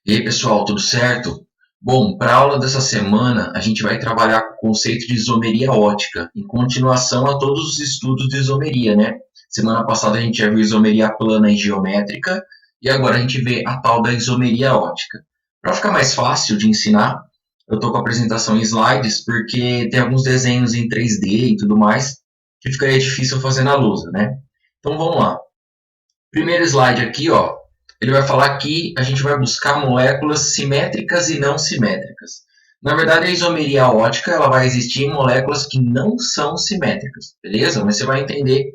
E aí, pessoal, tudo certo? Bom, para a aula dessa semana, a gente vai trabalhar com o conceito de isomeria ótica, em continuação a todos os estudos de isomeria, né? Semana passada a gente já viu isomeria plana e geométrica, e agora a gente vê a tal da isomeria ótica. Para ficar mais fácil de ensinar, eu estou com a apresentação em slides, porque tem alguns desenhos em 3D e tudo mais, que ficaria difícil fazer na lousa, né? Então vamos lá. Primeiro slide aqui, ó, ele vai falar que a gente vai buscar moléculas simétricas e não simétricas. Na verdade, a isomeria ótica ela vai existir em moléculas que não são simétricas, beleza? Mas você vai entender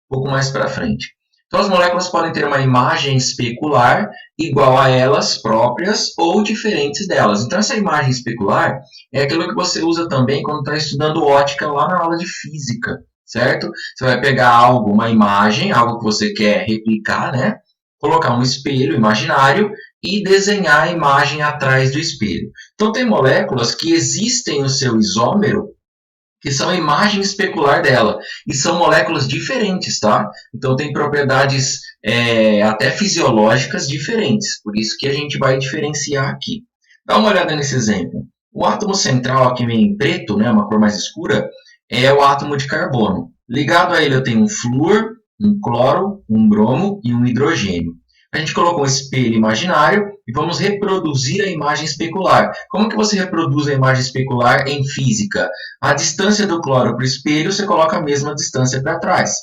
um pouco mais para frente. Então, as moléculas podem ter uma imagem especular igual a elas próprias ou diferentes delas. Então, essa imagem especular é aquilo que você usa também quando está estudando ótica lá na aula de física, certo? Você vai pegar algo, uma imagem, algo que você quer replicar, né? Colocar um espelho imaginário e desenhar a imagem atrás do espelho. Então, tem moléculas que existem no seu isômero, que são a imagem especular dela, e são moléculas diferentes, tá? Então, tem propriedades até fisiológicas diferentes, por isso que a gente vai diferenciar aqui. Dá uma olhada nesse exemplo. O átomo central, aqui meio em preto, né, uma cor mais escura, é o átomo de carbono. Ligado a ele eu tenho um flúor, um cloro, um bromo e um hidrogênio. A gente colocou um espelho imaginário e vamos reproduzir a imagem especular. Como que você reproduz a imagem especular em física? A distância do cloro para o espelho, você coloca a mesma distância para trás.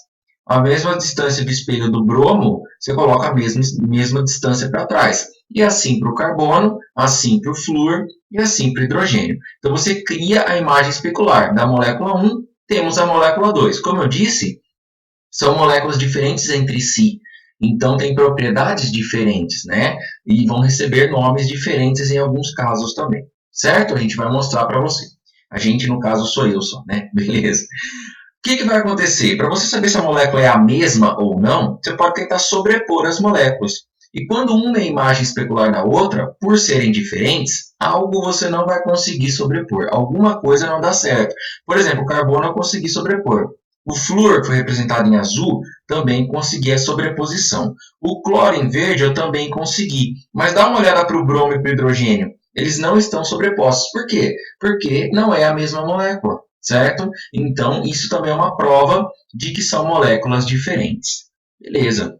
A mesma distância do espelho do bromo, você coloca a mesma distância para trás. E assim para o carbono, assim para o flúor e assim para o hidrogênio. Então, você cria a imagem especular. Da molécula 1, temos a molécula 2. Como eu disse, são moléculas diferentes entre si. Então, tem propriedades diferentes, né? E vão receber nomes diferentes em alguns casos também. Certo? A gente vai mostrar para você. A gente, no caso, sou eu só, né? Beleza. O que vai acontecer? Para você saber se a molécula é a mesma ou não, você pode tentar sobrepor as moléculas. E quando uma é imagem especular da outra, por serem diferentes, algo você não vai conseguir sobrepor. Alguma coisa não dá certo. Por exemplo, o carbono eu consegui sobrepor. O flúor, que foi representado em azul, também consegui a sobreposição. O cloro em verde eu também consegui. Mas dá uma olhada para o bromo e para o hidrogênio. Eles não estão sobrepostos. Por quê? Porque não é a mesma molécula, certo? Então, isso também é uma prova de que são moléculas diferentes. Beleza.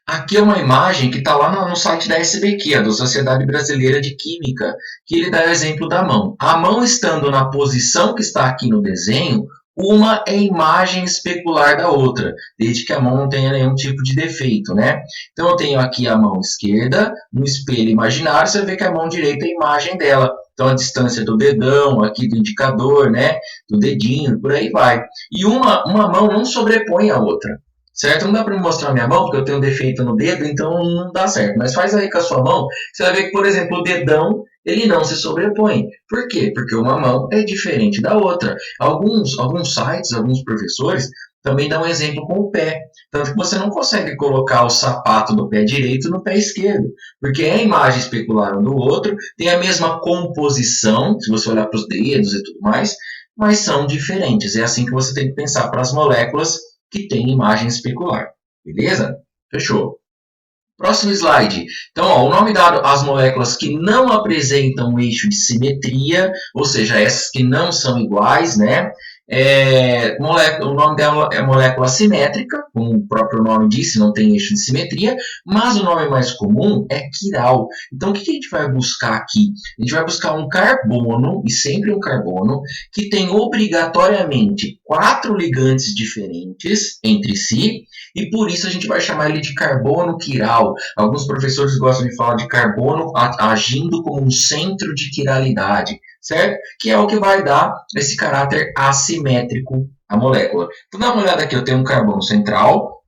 Aqui é uma imagem que está lá no site da SBQ, da Sociedade Brasileira de Química, que ele dá o exemplo da mão. A mão estando na posição que está aqui no desenho, uma é imagem especular da outra, desde que a mão não tenha nenhum tipo de defeito, né? Então, eu tenho aqui a mão esquerda, no espelho imaginário, você vê que a mão direita é a imagem dela. Então, a distância do dedão, aqui do indicador, né? Do dedinho, por aí vai. E uma mão não sobrepõe a outra. Certo? Não dá para me mostrar minha mão, porque eu tenho um defeito no dedo, então não dá certo. Mas faz aí com a sua mão, você vai ver que, por exemplo, o dedão, ele não se sobrepõe. Por quê? Porque uma mão é diferente da outra. Alguns sites, alguns professores, também dão um exemplo com o pé. Tanto que você não consegue colocar o sapato do pé direito no pé esquerdo. Porque é a imagem especular um do outro, tem a mesma composição, se você olhar para os dedos e tudo mais, mas são diferentes. É assim que você tem que pensar para as moléculas que tem imagem especular. Beleza? Fechou. Próximo slide. Então, ó, o nome dado às moléculas que não apresentam um eixo de simetria, ou seja, essas que não são iguais, né? O nome dela é molécula simétrica, como o próprio nome disse, não tem eixo de simetria, mas o nome mais comum é quiral. Então, o que a gente vai buscar aqui? A gente vai buscar um carbono, e sempre um carbono, que tem obrigatoriamente 4 ligantes diferentes entre si, e por isso a gente vai chamar ele de carbono quiral. Alguns professores gostam de falar de carbono agindo como um centro de quiralidade, certo? Que é o que vai dar esse caráter assimétrico à molécula. Então, dá uma olhada aqui, eu tenho um carbono central,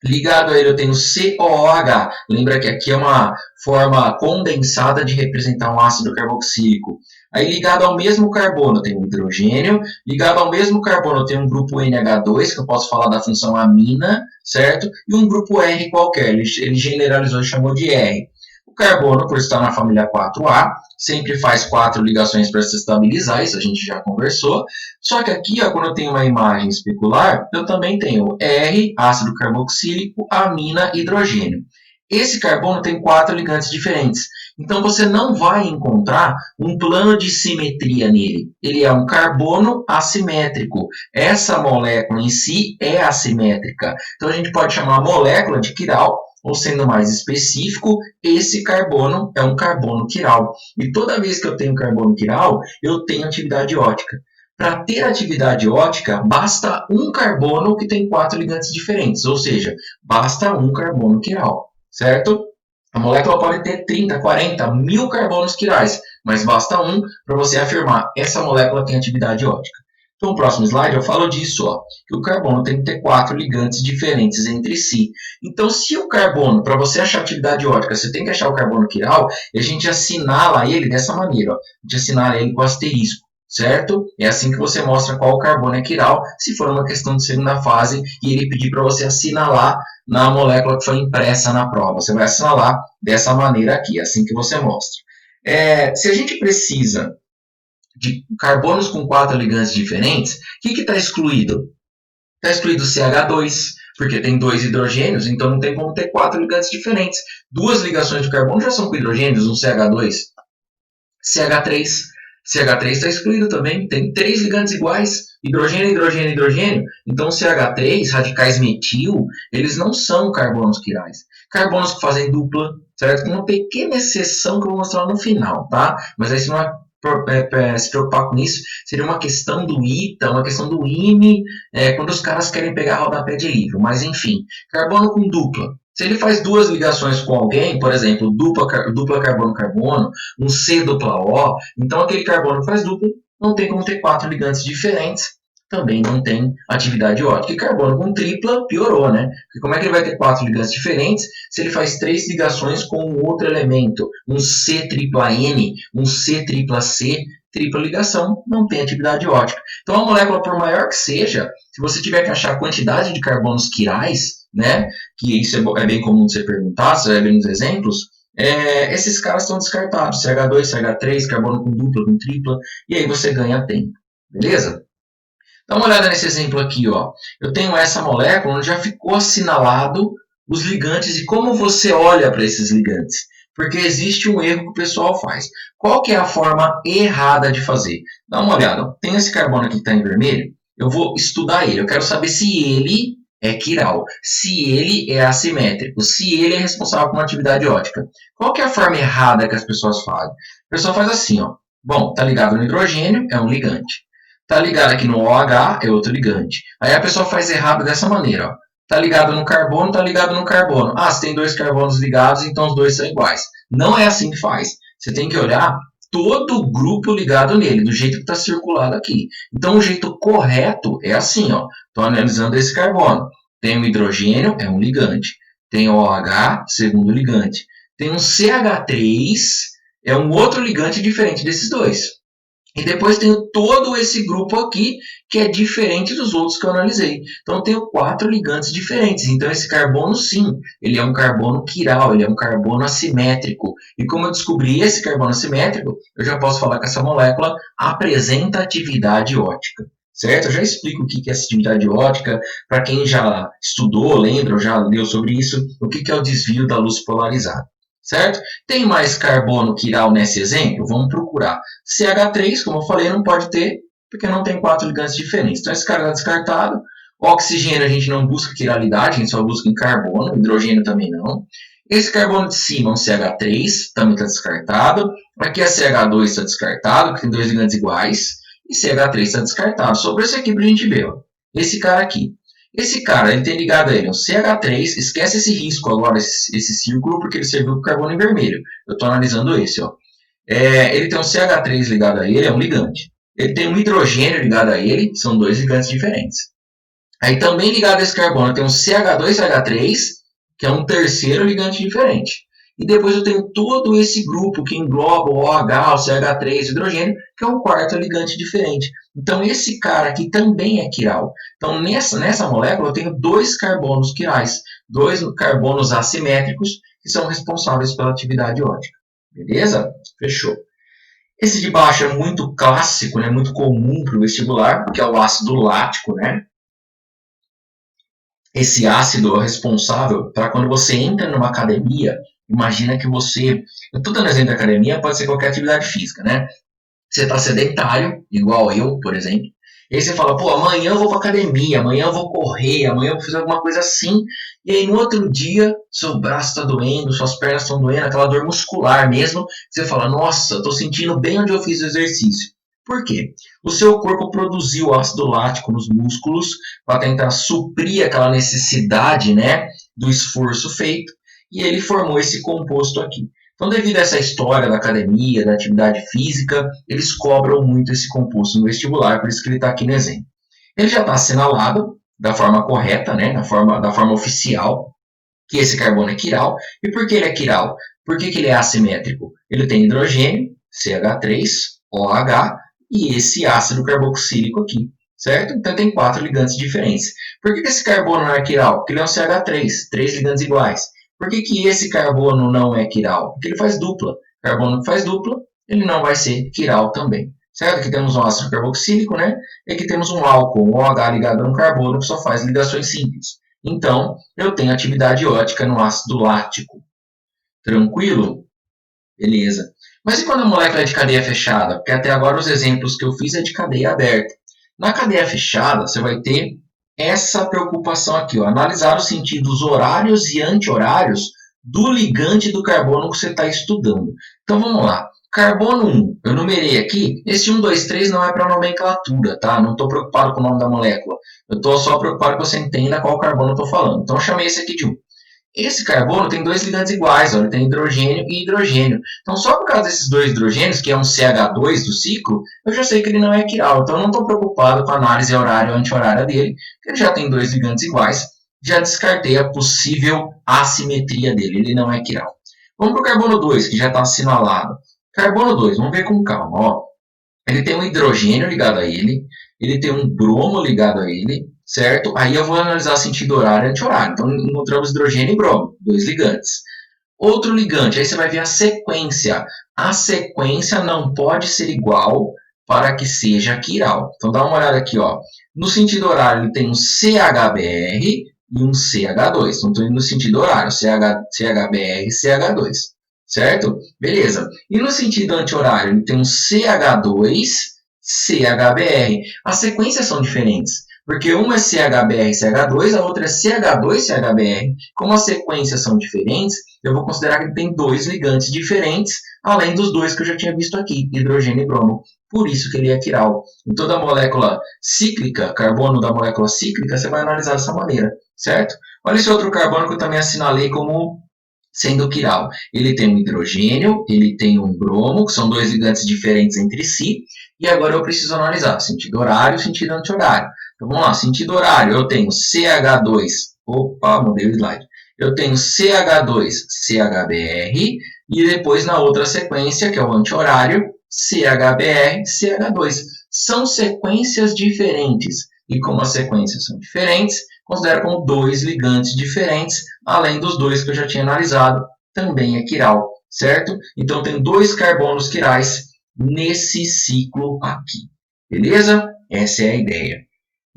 ligado a ele eu tenho COOH. Lembra que aqui é uma forma condensada de representar um ácido carboxílico. Aí, ligado ao mesmo carbono, eu tenho um hidrogênio. Ligado ao mesmo carbono, eu tenho um grupo NH2, que eu posso falar da função amina, certo? E um grupo R qualquer, ele generalizou e chamou de R. O carbono, por estar na família 4A, sempre faz 4 ligações para se estabilizar, isso a gente já conversou. Só que aqui, ó, quando eu tenho uma imagem especular, eu também tenho R, ácido carboxílico, amina, hidrogênio. Esse carbono tem 4 ligantes diferentes. Então você não vai encontrar um plano de simetria nele. Ele é um carbono assimétrico. Essa molécula em si é assimétrica. Então a gente pode chamar a molécula de quiral, ou sendo mais específico, esse carbono é um carbono quiral. E toda vez que eu tenho carbono quiral, eu tenho atividade ótica. Para ter atividade ótica, basta um carbono que tem 4 ligantes diferentes, ou seja, basta um carbono quiral, certo? A molécula pode ter 30, 40, 1000 carbonos quirais, mas basta um para você afirmar essa molécula tem atividade ótica. Então, no próximo slide eu falo disso, ó, que o carbono tem que ter 4 ligantes diferentes entre si. Então, se o carbono, para você achar atividade ótica, você tem que achar o carbono quiral, e a gente assinala ele dessa maneira, ó, a gente assinala ele com asterisco. Certo? É assim que você mostra qual carbono é quiral, se for uma questão de segunda fase e ele pedir para você assinalar na molécula que foi impressa na prova. Você vai assinalar dessa maneira aqui, assim que você mostra. Se a gente precisa de carbonos com 4 ligantes diferentes, o que está excluído? Está excluído o CH2, porque tem 2 hidrogênios, então não tem como ter 4 ligantes diferentes. 2 ligações de carbono já são com hidrogênios, um CH2. CH3. CH3 está excluído também, tem 3 ligantes iguais, hidrogênio, hidrogênio, hidrogênio. Então, CH3, radicais metil, eles não são carbonos quirais. Carbonos que fazem dupla, certo? Com uma pequena exceção que eu vou mostrar no final, tá? Mas aí, se não se preocupar com isso, seria uma questão do ITA, uma questão do IME, quando os caras querem pegar rodapé de livro. Mas, enfim, carbono com dupla. Se ele faz 2 ligações com alguém, por exemplo, dupla carbono-carbono, um C dupla O, então aquele carbono que faz dupla não tem como ter 4 ligantes diferentes, também não tem atividade ótica. E carbono com tripla piorou, né? Porque como é que ele vai ter 4 ligantes diferentes se ele faz 3 ligações com um outro elemento, um C tripla N, um C tripla C, tripla ligação, não tem atividade ótica. Então a molécula, por maior que seja, se você tiver que achar a quantidade de carbonos quirais, né, que isso é bem comum de ser perguntado, você vai ver nos exemplos, esses caras estão descartados, CH2, CH3, carbono com dupla, com tripla, e aí você ganha tempo, beleza? Dá uma olhada nesse exemplo aqui, ó. Eu tenho essa molécula onde já ficou assinalado os ligantes e como você olha para esses ligantes. Porque existe um erro que o pessoal faz. Qual que é a forma errada de fazer? Dá uma olhada. Tem esse carbono aqui que está em vermelho. Eu vou estudar ele. Eu quero saber se ele é quiral, se ele é assimétrico, se ele é responsável por uma atividade ótica. Qual que é a forma errada que as pessoas fazem? A pessoa faz assim, ó. Bom, tá ligado no hidrogênio, é um ligante. Tá ligado aqui no OH, é outro ligante. Aí a pessoa faz errado dessa maneira, ó. Tá ligado no carbono, tá ligado no carbono. Ah, se tem 2 carbonos ligados, então os 2 são iguais. Não é assim que faz. Você tem que olhar todo o grupo ligado nele, do jeito que está circulado aqui. Então, o jeito correto é assim, ó. Estou analisando esse carbono. Tem o hidrogênio, é um ligante. Tem o OH, segundo ligante. Tem um CH3, é um outro ligante diferente desses dois. E depois tenho todo esse grupo aqui, que é diferente dos outros que eu analisei. Então, eu tenho 4 ligantes diferentes. Então, esse carbono, sim, ele é um carbono quiral, ele é um carbono assimétrico. E como eu descobri esse carbono assimétrico, eu já posso falar que essa molécula apresenta atividade ótica. Certo? Eu já explico o que é essa atividade ótica. Para quem já estudou, lembra, ou já leu sobre isso, o que é o desvio da luz polarizada. Certo? Tem mais carbono quiral nesse exemplo? Vamos procurar. CH3, como eu falei, não pode ter, porque não tem 4 ligantes diferentes. Então, esse cara está descartado. Oxigênio, a gente não busca quiralidade, a gente só busca em carbono. Hidrogênio também não. Esse carbono de cima, um CH3, também está descartado. Aqui a CH2 está descartado, porque tem 2 ligantes iguais. E CH3 está descartado. Sobrou esse aqui para a gente ver. Ó. Esse cara aqui. Esse cara, ele tem ligado a ele um CH3, esquece esse risco agora, esse círculo, porque ele serviu para o carbono em vermelho. Eu estou analisando esse. Ó. Ele tem um CH3 ligado a ele, é um ligante. Ele tem um hidrogênio ligado a ele, são 2 ligantes diferentes. Aí também ligado a esse carbono tem um CH2CH3, que é um terceiro ligante diferente. E depois eu tenho todo esse grupo que engloba o OH, o CH3, o hidrogênio, que é um quarto ligante diferente. Então, esse cara aqui também é quiral. Então, nessa molécula, eu tenho 2 carbonos quirais, 2 carbonos assimétricos, que são responsáveis pela atividade ótica. Beleza? Fechou. Esse de baixo é muito clássico, né? Muito comum para o vestibular, que é o ácido lático, né? Esse ácido é responsável para quando você entra numa academia Imagina que você, eu estou dando exemplo da academia, pode ser qualquer atividade física, né? Você está sedentário, igual eu, por exemplo. E aí você fala, pô, amanhã eu vou para academia, amanhã eu vou correr, amanhã eu vou fazer alguma coisa assim. E aí no outro dia, seu braço está doendo, suas pernas estão doendo, aquela dor muscular mesmo. Você fala, nossa, estou sentindo bem onde eu fiz o exercício. Por quê? O seu corpo produziu ácido lático nos músculos para tentar suprir aquela necessidade, né, do esforço feito. E ele formou esse composto aqui. Então, devido a essa história da academia, da atividade física, eles cobram muito esse composto no vestibular, por isso que ele está aqui no exemplo. Ele já está assinalado da forma correta, né, da forma oficial, que esse carbono é quiral. E por que ele é quiral? Por que ele é assimétrico? Ele tem hidrogênio, CH3OH, e esse ácido carboxílico aqui, certo? Então tem 4 ligantes diferentes. Por que esse carbono não é quiral? Porque ele é um CH3, 3 ligantes iguais. Por que esse carbono não é quiral? Porque ele faz dupla. Carbono que faz dupla, ele não vai ser quiral também. Certo? Aqui temos um ácido carboxílico, né? E aqui temos um álcool, um OH ligado a um carbono que só faz ligações simples. Então, eu tenho atividade ótica no ácido lático. Tranquilo? Beleza. Mas e quando a molécula é de cadeia fechada? Porque até agora os exemplos que eu fiz é de cadeia aberta. Na cadeia fechada, você vai ter essa preocupação aqui, ó, analisar os sentidos horários e anti-horários do ligante do carbono que você está estudando. Então vamos lá. Carbono 1, eu numerei aqui. Esse 1, 2, 3 não é para nomenclatura, tá? Não estou preocupado com o nome da molécula. Eu estou só preocupado que você entenda qual carbono eu estou falando. Então eu chamei esse aqui de 1. Esse carbono tem 2 ligantes iguais, ó, ele tem hidrogênio e hidrogênio. Então, só por causa desses 2 hidrogênios, que é um CH2 do ciclo, eu já sei que ele não é quiral. Então, eu não estou preocupado com a análise horária ou anti-horária dele, porque ele já tem 2 ligantes iguais. Já descartei a possível assimetria dele, ele não é quiral. Vamos para o carbono 2, que já está assinalado. Carbono 2, vamos ver com calma. Ó. Ele tem um hidrogênio ligado a ele tem um bromo ligado a ele, certo? Aí eu vou analisar sentido horário e anti-horário. Então, encontramos hidrogênio e bromo, 2 ligantes. Outro ligante, aí você vai ver a sequência. A sequência não pode ser igual para que seja quiral. Então, dá uma olhada aqui, ó. No sentido horário, ele tem um CHBr e um CH2. Então, estou indo no sentido horário, CHBr e CH2. Certo? Beleza. E no sentido anti-horário, ele tem um CH2, CHBr. As sequências são diferentes, porque uma é CHBr, CH2, a outra é CH2, CHBr. Como as sequências são diferentes, eu vou considerar que ele tem 2 ligantes diferentes, além dos 2 que eu já tinha visto aqui, hidrogênio e bromo. Por isso que ele é quiral. Em toda molécula cíclica, carbono da molécula cíclica, você vai analisar dessa maneira, certo? Olha esse outro carbono que eu também assinalei como sendo quiral. Ele tem um hidrogênio, ele tem um bromo, que são 2 ligantes diferentes entre si, e agora eu preciso analisar sentido horário e sentido anti-horário. Então vamos lá, sentido horário, eu tenho CH2, opa, mudei o slide. Eu tenho CH2, CHBr, e depois na outra sequência, que é o anti-horário, CHBr, CH2. São sequências diferentes, e como as sequências são diferentes, considero como 2 ligantes diferentes, além dos 2 que eu já tinha analisado, também é quiral, certo? Então, tem 2 carbonos quirais nesse ciclo aqui, beleza? Essa é a ideia.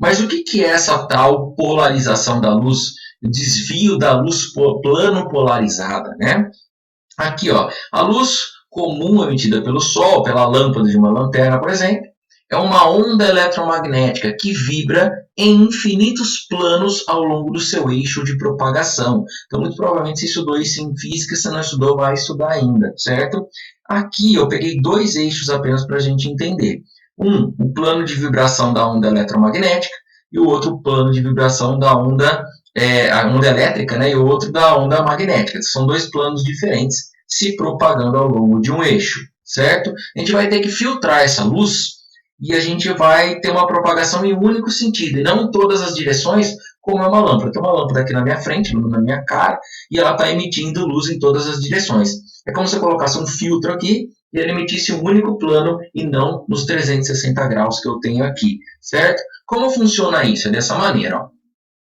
Mas o que é essa tal polarização da luz, desvio da luz plano polarizada, né? Aqui, ó, a luz comum emitida pelo Sol, pela lâmpada de uma lanterna, por exemplo, é uma onda eletromagnética que vibra em infinitos planos ao longo do seu eixo de propagação. Então, muito provavelmente, você estudou isso em física, se não estudou, vai estudar ainda, certo? Aqui, eu peguei 2 eixos apenas para a gente entender. O plano de vibração da onda eletromagnética e o outro o plano de vibração da onda, a onda elétrica, né? E o outro da onda magnética. São 2 planos diferentes se propagando ao longo de um eixo, certo? A gente vai ter que filtrar essa luz e a gente vai ter uma propagação em um único sentido, e não em todas as direções, como é uma lâmpada. Tem uma lâmpada aqui na minha frente, na minha cara, e ela está emitindo luz em todas as direções. É como se eu colocasse um filtro aqui, e ele emitisse um único plano, e não nos 360 graus que eu tenho aqui, certo? Como funciona isso? É dessa maneira, ó.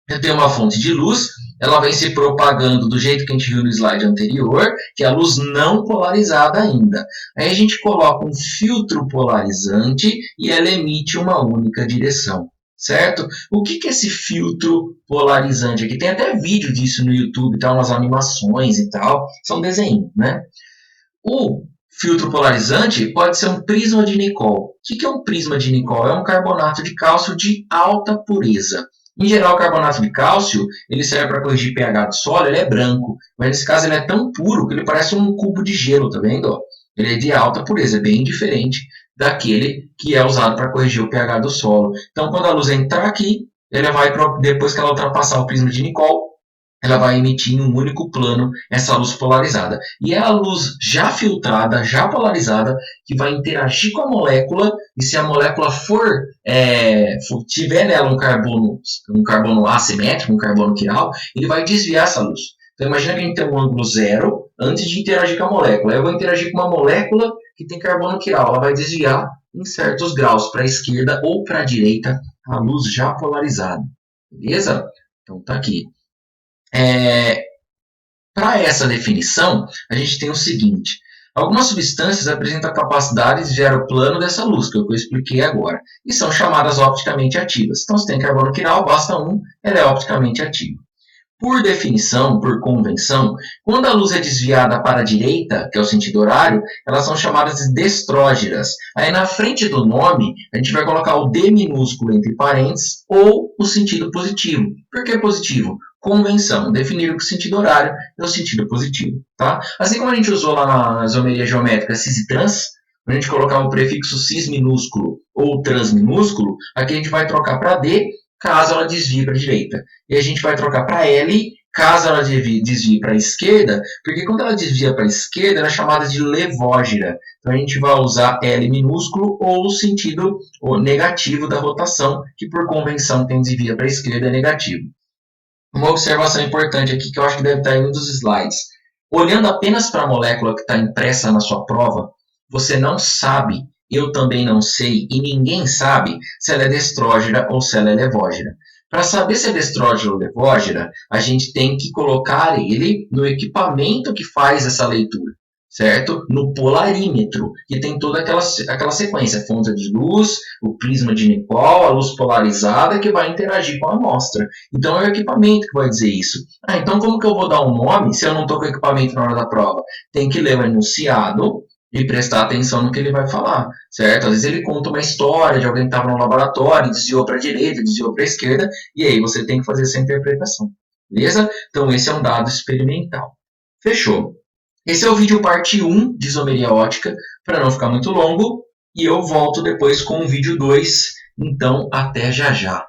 Eu tenho uma fonte de luz, ela vem se propagando do jeito que a gente viu no slide anterior, que é a luz não polarizada ainda. Aí a gente coloca um filtro polarizante e ela emite uma única direção. certo? O que é esse filtro polarizante aqui? Tem até vídeo disso no YouTube, tá? Umas animações e tal, são desenhos, né? O filtro polarizante pode ser um prisma de Nicol. O que é um prisma de Nicol? É um carbonato de cálcio de alta pureza. Em geral, o carbonato de cálcio ele serve para corrigir pH do solo, ele é branco, mas nesse caso ele é tão puro que ele parece um cubo de gelo, tá vendo? Ele é de alta pureza, é bem diferente daquele que é usado para corrigir o pH do solo. Então, quando a luz entrar aqui, ela vai, depois que ela ultrapassar o prisma de Nicol, ela vai emitir em um único plano essa luz polarizada. E é a luz já filtrada, já polarizada, que vai interagir com a molécula, e se a molécula tiver nela um carbono assimétrico, um carbono quiral, ele vai desviar essa luz. Então imagina que a gente tem um ângulo zero antes de interagir com a molécula. Eu vou interagir com uma molécula que tem carbono quiral. Ela vai desviar em certos graus para a esquerda ou para a direita a luz já polarizada. Beleza? Então tá aqui. Para essa definição, a gente tem o seguinte: algumas substâncias apresentam capacidades de aeroplano dessa luz, que eu expliquei agora, e são chamadas opticamente ativas. Então, se tem carbono quiral, basta um, ela é opticamente ativa. Por definição, por convenção, quando a luz é desviada para a direita, que é o sentido horário, elas são chamadas de destrógeras. Aí na frente do nome, a gente vai colocar o D minúsculo entre parênteses ou o sentido positivo. Por que positivo? Convenção. Definir que o sentido horário é o sentido positivo. Tá? Assim como a gente usou lá na isomeria geométrica cis e trans, quando a gente colocar o prefixo cis minúsculo ou trans minúsculo, aqui a gente vai trocar para D, caso ela desvie para a direita. E a gente vai trocar para L, caso ela desvie para a esquerda, porque quando ela desvia para a esquerda, ela é chamada de levógira. Então a gente vai usar L minúsculo ou o sentido negativo da rotação, que por convenção quem desvia para a esquerda é negativo. Uma observação importante aqui que eu acho que deve estar em um dos slides. Olhando apenas para a molécula que está impressa na sua prova, você não sabe, eu também não sei, e ninguém sabe se ela é destrógera ou se ela é levógera. Para saber se é destrógera ou levógera, a gente tem que colocar ele no equipamento que faz essa leitura, certo? No polarímetro, que tem toda aquela sequência, fonte de luz, o prisma de Nicol, a luz polarizada que vai interagir com a amostra. Então é o equipamento que vai dizer isso. Então como que eu vou dar um nome se eu não estou com o equipamento na hora da prova? Tem que ler o enunciado e prestar atenção no que ele vai falar, certo? Às vezes ele conta uma história de alguém que estava no laboratório, desviou para a direita, desviou para a esquerda, e aí você tem que fazer essa interpretação, beleza? Então esse é um dado experimental. Fechou. Esse é o vídeo parte 1 de isomeria ótica, para não ficar muito longo, e eu volto depois com o vídeo 2, então até já já.